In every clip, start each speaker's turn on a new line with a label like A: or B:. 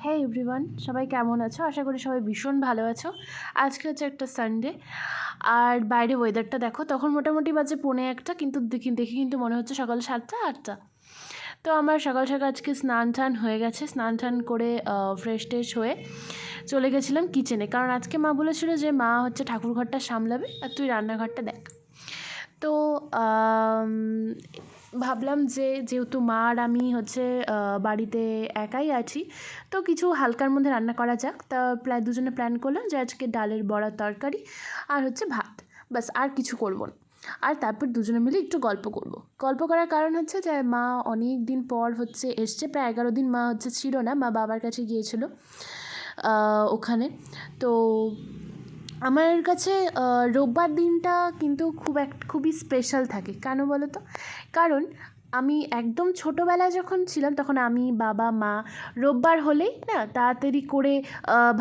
A: হ্যাঁ এভরিওয়ান, সবাই কেমন আছো? আশা করি সবাই ভীষণ ভালো আছো। আজকে হচ্ছে একটা সানডে, আর বাইরে ওয়েদারটা দেখো। তখন মোটামুটি বাজে 1:45, কিন্তু দেখি কিন্তু মনে হচ্ছে সকাল 7টা 8টা। তো আমার সকাল সকাল আজকে স্নান টান হয়ে গেছে। স্নান টান করে ফ্রেশ ট্রেশ হয়ে চলে গেছিলাম কিচেনে, কারণ আজকে মা বলেছিল যে মা হচ্ছে ঠাকুর ঘরটা সামলাবে আর তুই রান্নাঘরটা দেখ। তো ভাবলাম যে যেহেতু মা আর আমি হচ্ছে বাড়িতে একাই আছি, তো কিছু হালকার মধ্যে রান্না করা যাক। তা দুজনে প্ল্যান করলাম যে আজকে ডালের বড়া তরকারি আর হচ্ছে ভাত, বাস, আর কিছু করবো না। আর তারপর দুজনে মিলে একটু গল্প করব। গল্প করার কারণ হচ্ছে যে মা অনেক দিন পর হচ্ছে এসছে, প্রায় 11 দিন মা হচ্ছে ছিল না, মা বাবার কাছে গিয়েছিল ওখানে। তো আমার কাছে রোববার দিনটা কিন্তু খুবই স্পেশাল থাকে। কেন বলো তো? কারণ আমি একদম ছোটোবেলায় যখন ছিলাম তখন আমি, বাবা, মা রোববার হলেই না তাড়াতাড়ি করে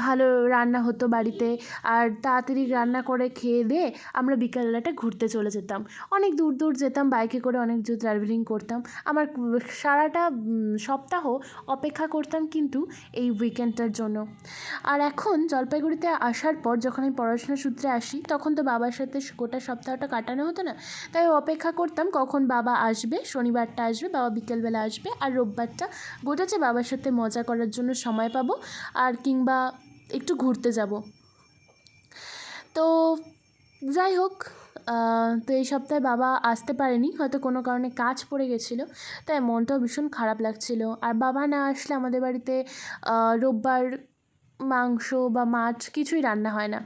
A: ভালো রান্না হতো বাড়িতে, আর তাড়াতাড়ি রান্না করে খেয়ে দিয়ে আমরা বিকালবেলাটা ঘুরতে চলে যেতাম। অনেক দূর দূর যেতাম বাইকে করে, অনেক দূর ট্রাভেলিং করতাম। আমার সারাটা সপ্তাহ অপেক্ষা করতাম কিন্তু এই উইকেন্ডটার জন্য। আর এখন জলপাইগুড়িতে আসার পর যখন আমি পড়াশোনার সূত্রে আসি, তখন তো বাবার সাথে গোটা সপ্তাহটা কাটানো হতো না, তাই অপেক্ষা করতাম কখন বাবা আসবে। শনিবারটা আসবে, বাবা বিকেলবেলা আসবে, আর রোববারটা গোটাতে বাবার সাথে মজা করার জন্য সময় পাবো, আর কিংবা একটু ঘুরতে যাব। তো যাই হোক, তো এই সপ্তাহে বাবা আসতে পারেনি, হয়তো কোনো কারণে কাজ পড়ে গেছিলো, তাই মনটাও ভীষণ খারাপ লাগছিলো। আর বাবা না আসলে আমাদের বাড়িতে রোববার মাংস বা মাছ কিছুই রান্না হয় না।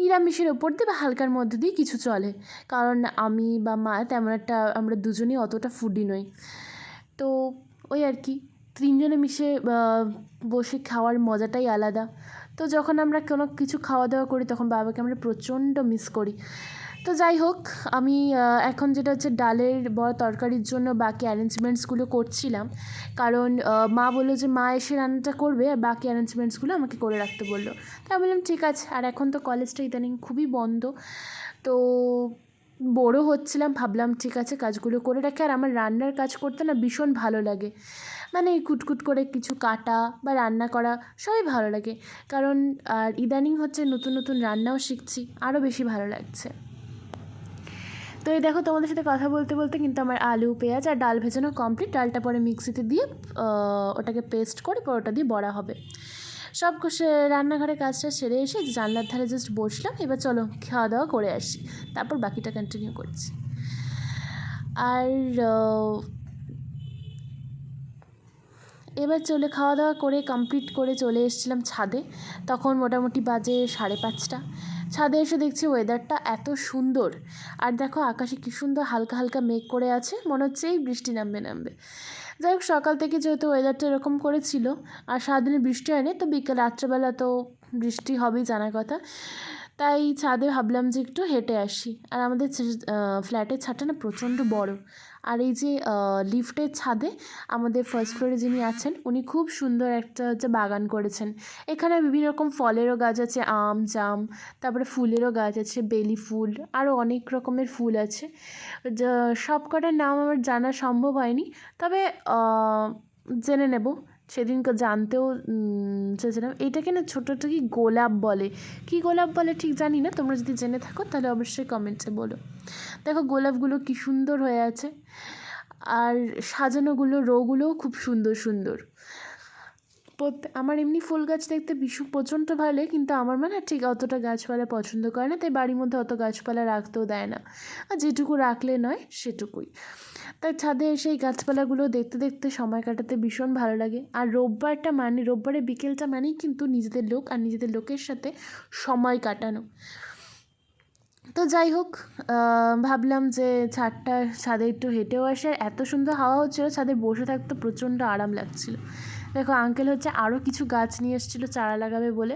A: নিরামিষের ওপর দিয়ে বা হালকার মধ্যে দিয়ে কিছু চলে, কারণ আমি বা মা তেমন একটা, আমরা দুজনেই অতটা ফুডি নই। তো ওই আর কি, তিনজনে মিশে বসে খাওয়ার মজাটাই আলাদা। তো যখন আমরা কোনো কিছু খাওয়া দাওয়া করি তখন বাবাকে আমরা প্রচণ্ড মিস করি। তো যাই হোক, আমি এখন যেটা হচ্ছে ডালের বড়া তরকারির জন্য বাকি অ্যারেঞ্জমেন্টসগুলো করছিলাম, কারণ মা বললো যে মা এসে রান্নাটা করবে আর বাকি অ্যারেঞ্জমেন্টসগুলো আমাকে করে রাখতে বললো। তাই বললাম ঠিক আছে। আর এখন তো কলেজটা ইদানিং খুবই বন্ধ, তো বোরও হচ্ছিলাম, ভাবলাম ঠিক আছে কাজগুলো করে রাখি। আর আমার রান্নার কাজ করতে না ভীষণ ভালো লাগে, মানে এই কুটকুট করে কিছু কাটা বা রান্না করা সবই ভালো লাগে। কারণ আর ইদানিং হচ্ছে নতুন নতুন রান্নাও শিখছি, আরও বেশি ভালো লাগছে। তো এই দেখো, তোমাদের সাথে কথা বলতে বলতে কিন্তু আমার আলু, পেঁয়াজ আর ডাল ভেজানো কমপ্লিট। ডালটা পরে মিক্সিতে দিয়ে ওটাকে পেস্ট করে পরে ওটা দিয়ে বড়া হবে। সব রান্নাঘরে কাজটা সেরে এসে জানলার ধারে জাস্ট বসলাম। এবার চলো খাওয়া দাওয়া করে আসি, তারপর বাকিটা কন্টিনিউ করছি। আর এবার খাওয়া দাওয়া করে কমপ্লিট করে চলে এসেছিলাম ছাদে। তখন মোটামুটি বাজে 5:30। ছাদে এসে দেখছি ওয়েদারটা এত সুন্দর, আর দেখো আকাশে কী সুন্দর হালকা হালকা মেঘ করে আছে, মনে হচ্ছে এই বৃষ্টি নামবে। যাই হোক, সকাল থেকে যেহেতু ওয়েদারটা এরকম করেছিল আর সারাদিনে বৃষ্টি হয়নি, তো বিকেল রাত্রেবেলা তো বৃষ্টি হবেই জানার কথা। তাই ছাদে ভাবলাম যে একটু হেঁটে আসি। আর আমাদের ফ্ল্যাটের ছাদটা না প্রচণ্ড বড়, আর এই যে লিফটের ছাদে আমাদের ফার্স্ট ফ্লোরে যিনি আছেন উনি খুব সুন্দর একটা হচ্ছে বাগান করেছেন। এখানে বিভিন্ন রকম ফলেরও গাছ আছে, আম, জাম, তারপরে ফুলেরও গাছ আছে, বেলি ফুল, আরও অনেক রকমের ফুল আছে। সব কটার নাম আমার জানা সম্ভব হয়নি, তবে জেনে নেব। সেদিনকে জানতেও চেয়েছিলাম। এইটাকে না ছোটোটা কি গোলাপ বলে, কী গোলাপ বলে ঠিক জানি না, তোমরা যদি জেনে থাকো তাহলে অবশ্যই কমেন্টসে বলো। দেখো গোলাপগুলো কী সুন্দর হয়ে আছে, আর সাজানোগুলো রোগুলোও খুব সুন্দর সুন্দর। আমার এমনি ফুল গাছ দেখতে প্রচণ্ড ভালো লাগে, কিন্তু আমার মানে ঠিক অতটা গাছপালা পছন্দ করে না, তাই বাড়ির মধ্যে অত গাছপালা রাখতেও দেয় না, আর যেটুকু রাখলে নয় সেটুকুই। তাই ছাদে এসে এই গাছপালাগুলো দেখতে দেখতে সময় কাটাতে ভীষণ ভালো লাগে। আর রোববারে বিকেলটা মানেই কিন্তু নিজেদের লোক আর নিজেদের লোকের সাথে সময় কাটানো। তো যাই হোক, ভাবলাম যে ছাদে একটু হেঁটেও আসে। আর এত সুন্দর হাওয়া হচ্ছিলো, ছাদে বসে থাকতে প্রচণ্ড আরাম লাগছিলো। দেখো আঙ্কেল হচ্ছে আরও কিছু গাছ নিয়ে এসেছিলো চারা লাগাবে বলে,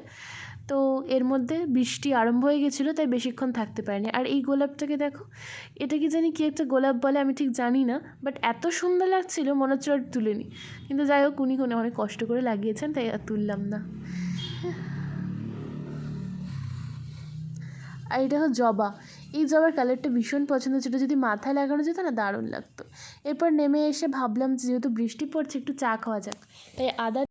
A: তো এর মধ্যে বৃষ্টি আরম্ভ হয়ে গেছিলো, তাই বেশিক্ষণ থাকতে পারেনি। আর এই গোলাপটাকে দেখো, এটা কি জানি কি একটা গোলাপ বলে, আমি ঠিক জানি না, বাট এত সুন্দর লাগছিলো মনে হচ্ছে আর তুলে নিই। কিন্তু যাই হোক, উনি অনেক কষ্ট করে লাগিয়েছেন, তাই আর তুললাম না। আর এটা হলো জবা। এই জবার কালারটা ভীষণ পছন্দ ছিল, যদি মাথায় লাগানো যেত না দারুণ লাগতো। এরপর নেমে এসে ভাবলাম যেহেতু বৃষ্টি পড়ছে একটু চা খাওয়া যাক, তাই আদা